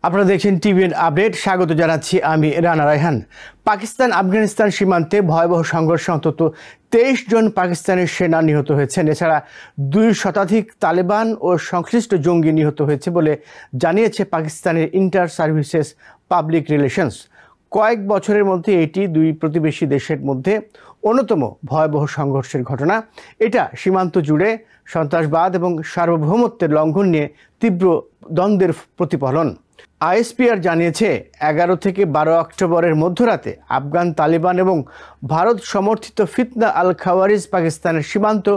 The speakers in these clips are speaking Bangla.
আপনারা দেখছেন টিভিএন আপডেট। স্বাগত জানাচ্ছি আমি রানা রায়হান। পাকিস্তান আফগানিস্তান সীমান্তে ভয়াবহ সংঘর্ষে অন্তত 23 জন পাকিস্তানের সেনা নিহত হয়েছেন। এছাড়া 2 শতাধিক তালেবান ও সংশ্লিষ্ট জঙ্গি নিহত হয়েছে বলে জানিয়েছে পাকিস্তানের ইন্টার সার্ভিসেস পাবলিক রিলেশনস। কয়েক বছরের মধ্যে এটি 2 প্রতিবেশী দেশের মধ্যে অন্যতম ভয়াবহ সংঘর্ষের ঘটনা। এটা সীমান্ত জুড়ে সন্ত্রাসবাদ এবং সার্বভৌমত্বের লঙ্ঘন নিয়ে তীব্র দ্বন্দ্বের প্রতিফলন। আইএসপিআর জানিয়েছে 11 থেকে 12 অক্টোবরের মধ্যরাতে আফগান তালিবান এবং ভারত সমর্থিত ফিতনা আল খাওয়ারিজ পাকিস্তানের সীমান্ত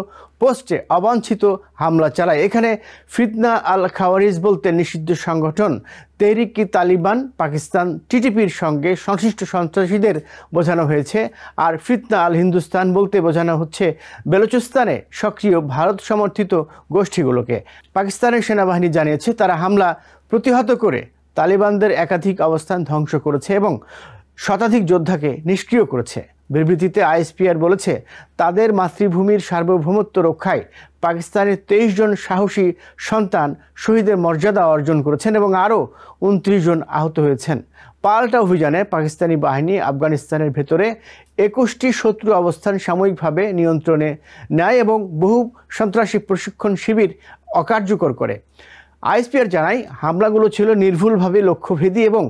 পোস্টে অবাঞ্ছিত হামলা চালায়। এখানে ফিতনা আল খাওয়ারিজ বলতে নিষিদ্ধ সংগঠন তেহরিক-ই-তালিবান পাকিস্তান টিটিপির সঙ্গে সংশ্লিষ্ট সন্ত্রাসীদের বোঝানো হয়েছে, আর ফিতনা আল হিন্দুস্তান বলতে বোঝানো হচ্ছে বেলুচিস্তানে সক্রিয় ভারত সমর্থিত গোষ্ঠীগুলোকে। পাকিস্তানের সেনাবাহিনী জানিয়েছে তারা হামলা প্রতিহত করে তালিবানদের একাধিক অবস্থান ধ্বংস করেছে এবং শতাধিক যোদ্ধাকে নিষ্ক্রিয় করেছে। বিবৃতিতে আইএসপিআর বলেছে তাদের মাতৃভূমির সার্বভৌমত্ব রক্ষায় পাকিস্তানের 23 জন সাহসী সন্তান শহীদের মর্যাদা অর্জন করেছেন এবং আরও 29 জন আহত হয়েছেন। পাল্টা অভিযানে পাকিস্তানি বাহিনী আফগানিস্তানের ভেতরে 21টি শত্রু অবস্থান সাময়িকভাবে নিয়ন্ত্রণে নেয় এবং বহু সন্ত্রাসী প্রশিক্ষণ শিবির অকার্যকর করে। আইএসপিআর জানায় হামলাগুলো ছিল নির্ভুলভাবে লক্ষ্যভেদী এবং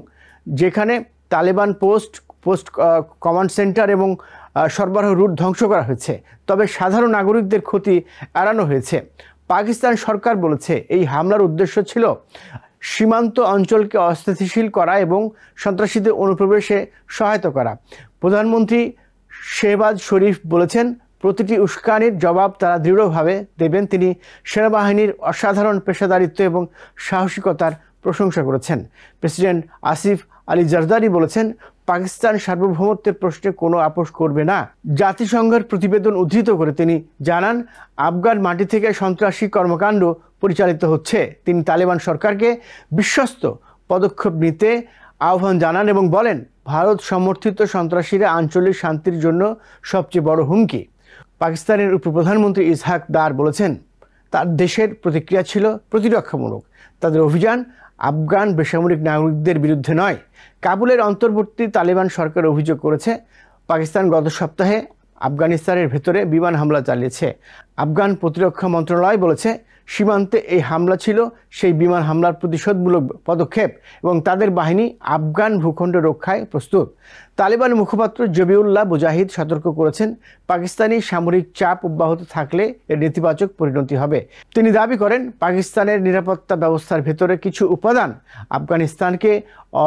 যেখানে তালেবান পোস্ট কমান্ড সেন্টার এবং সরবরাহ রুট ধ্বংস করা হয়েছে, তবে সাধারণ নাগরিকদের ক্ষতি এড়ানো হয়েছে। পাকিস্তান সরকার বলেছে এই হামলার উদ্দেশ্য ছিল সীমান্ত অঞ্চলকে অস্থিতিশীল করা এবং সন্ত্রাসীদের অনুপ্রবেশে সহায়তা করা। প্রধানমন্ত্রী শেহবাজ শরীফ বলেছেন প্রতিটি উস্কানির জবাব তারা দৃঢ়ভাবে দেবেন। তিনি সেনাবাহিনীর অসাধারণ পেশাদারিত্ব এবং সাহসিকতার প্রশংসা করেছেন। প্রেসিডেন্ট আসিফ আলী জারদারি বলেছেন পাকিস্তান সার্বভৌমত্বের প্রশ্নে কোনো আপোষ করবে না। জাতিসংঘের প্রতিবেদন উদ্ধৃত করে তিনি জানান আফগান মাটি থেকে সন্ত্রাসী কর্মকাণ্ড পরিচালিত হচ্ছে। তিনি তালেবান সরকারকে বিশ্বস্ত পদক্ষেপ নিতে আহ্বান জানান এবং বলেন ভারত সমর্থিত সন্ত্রাসীরা আঞ্চলিক শান্তির জন্য সবচেয়ে বড় হুমকি। পাকিস্তানের উপপ্রধানমন্ত্রী ইসহাক দার বলেছেন তার দেশের প্রতিক্রিয়া ছিল প্রতিরক্ষামূলক। তাদের অভিযান আফগান বেসামরিক নাগরিকদের বিরুদ্ধে নয়। কাবুলের অন্তর্বর্তী তালেবান সরকার অভিযোগ করেছে পাকিস্তান গত সপ্তাহে আফগানিস্তানের ভেতরে বিমান হামলা চালিয়েছে। আফগান প্রতিরক্ষা মন্ত্রণালয় বলেছে সীমান্তে এই হামলা ছিল সেই বিমান হামলার প্রতিশোধমূলক পদক্ষেপ এবং তাদের বাহিনী আফগান ভূখণ্ড রক্ষায় প্রস্তুত। তালেবান মুখপাত্র জবিউল্লাহ মুজাহিদ সতর্ক করেছেন পাকিস্তানি সামরিক চাপ অব্যাহত থাকলে এর নেতিবাচক পরিণতি হবে। তিনি দাবি করেন পাকিস্তানের নিরাপত্তা ব্যবস্থার ভেতরে কিছু উপাদান আফগানিস্তানকে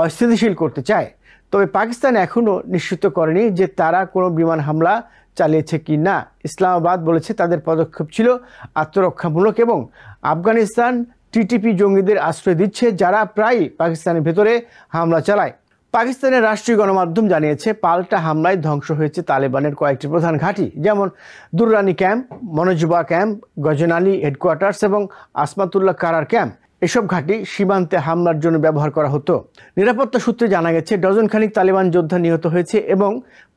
অস্থিতিশীল করতে চায়, তবে পাকিস্তান এখনও নিশ্চিত করেনি যে তারা কোনো বিমান হামলা চালিয়েছে কি না। ইসলামাবাদ বলেছে তাদের পদক্ষেপ ছিল আত্মরক্ষামূলক এবং আফগানিস্তান টিটিপি জঙ্গিদের আশ্রয় দিচ্ছে যারা প্রায়ই পাকিস্তানের ভেতরে হামলা চালায়। পাকিস্তানের রাষ্ট্রীয় গণমাধ্যম জানিয়েছে পাল্টা হামলায় ধ্বংস হয়েছে তালেবানের কয়েকটি প্রধান ঘাঁটি, যেমন দুররানি ক্যাম্প, মনোজবা ক্যাম্প, গজনালি হেডকোয়ার্টার্স এবং আসমাতুল্লাহ কারার ক্যাম্প। এসব ঘাঁটি সীমান্তে হামলার জন্য ব্যবহার করা হতো। নিরাপত্তা সূত্রে জানা গেছে ডজন খানিক তালেবান যোদ্ধা নিহত হয়েছে এবং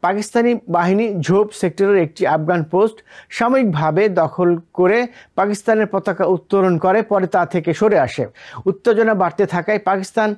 পাকিস্তানি বাহিনী ঝোপ সেক্টরের একটি আফগান পোস্ট সাময়িকভাবে দখল করে পাকিস্তানের পতাকা উত্তোলন করে, পরে তা থেকে সরে আসে। উত্তেজনা বাড়তে থাকায় পাকিস্তান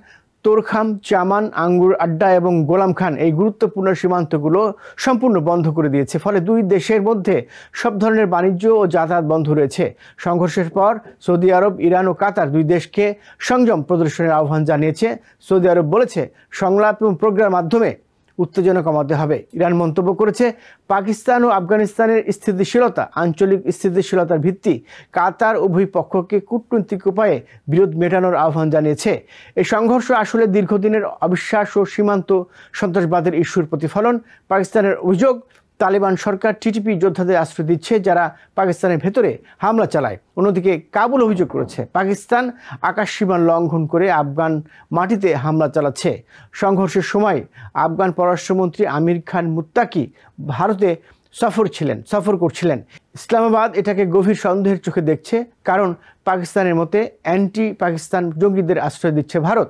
তোরখাম, চামান, আঙ্গুর আড্ডা এবং গোলাম খান এই গুরুত্বপূর্ণ সীমান্তগুলো সম্পূর্ণ বন্ধ করে দিয়েছে। ফলে 2 দেশের মধ্যে সব ধরনের বাণিজ্য ও যাতায়াত বন্ধ রয়েছে। সংঘর্ষের পর সৌদি আরব, ইরান ও কাতার 2 দেশকে সংযম প্রদর্শনের আহ্বান জানিয়েছে। সৌদি আরব বলেছে সংলাপ এবং প্রজ্ঞার মাধ্যমে উত্তেজনা কমাতে হবে। ইরান মন্তব্য করেছে পাকিস্তান ও আফগানিস্তানের স্থিতিশীলতা আঞ্চলিক স্থিতিশীলতার ভিত্তি। কাতার উভয় পক্ষকে কূটনৈতিক উপায়ে বিরোধ মেটানোর আহ্বান জানিয়েছে। এই সংঘর্ষ আসলে দীর্ঘদিনের অবিশ্বাস ও সীমান্ত সন্ত্রাসবাদের ইস্যুর প্রতিফলন। পাকিস্তানের অভিযোগ তালেবান সরকার টিটিপি যোদ্ধাদের আশ্রয় দিচ্ছে যারা পাকিস্তানের ভেতরে হামলা চালায়। অন্যদিকে কাবুল অভিযোগ করেছে পাকিস্তান আকাশ সীমা লঙ্ঘন করে আফগান মাটিতে হামলা চালাচ্ছে। সংঘর্ষের সময় আফগান পররাষ্ট্রমন্ত্রী আমির খান মুত্তাকি ভারতে সফর করছিলেন। ইসলামাবাদ এটাকে গভীর সন্দেহের চোখে দেখছে, কারণ পাকিস্তানের মতে অ্যান্টি পাকিস্তান জঙ্গিদের আশ্রয় দিচ্ছে ভারত।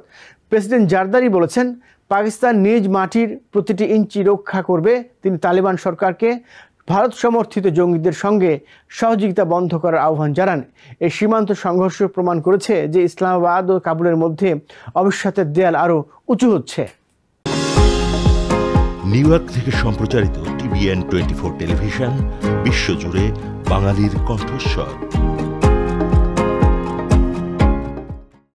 প্রেসিডেন্ট জারদারি বলেছেন পাকিস্তান নিজ মাটির প্রতিটি ইঞ্চি রক্ষা করবে। তিনি তালেবান সরকারকে ভারত সমর্থিত জঙ্গিদের সঙ্গে সহযোগিতা বন্ধ করার আহ্বান জানান। এই সীমান্ত সংঘর্ষ প্রমাণ করেছে যে ইসলামাবাদ ও কাবুলের মধ্যে অবিশ্বাসের দেয়াল আরও উঁচু হচ্ছে। নিউ ইয়র্ক থেকে সম্প্রচারিত TVN 24 টেলিভিশন বিশ্বজুড়ে বাঙালির কণ্ঠস্বর।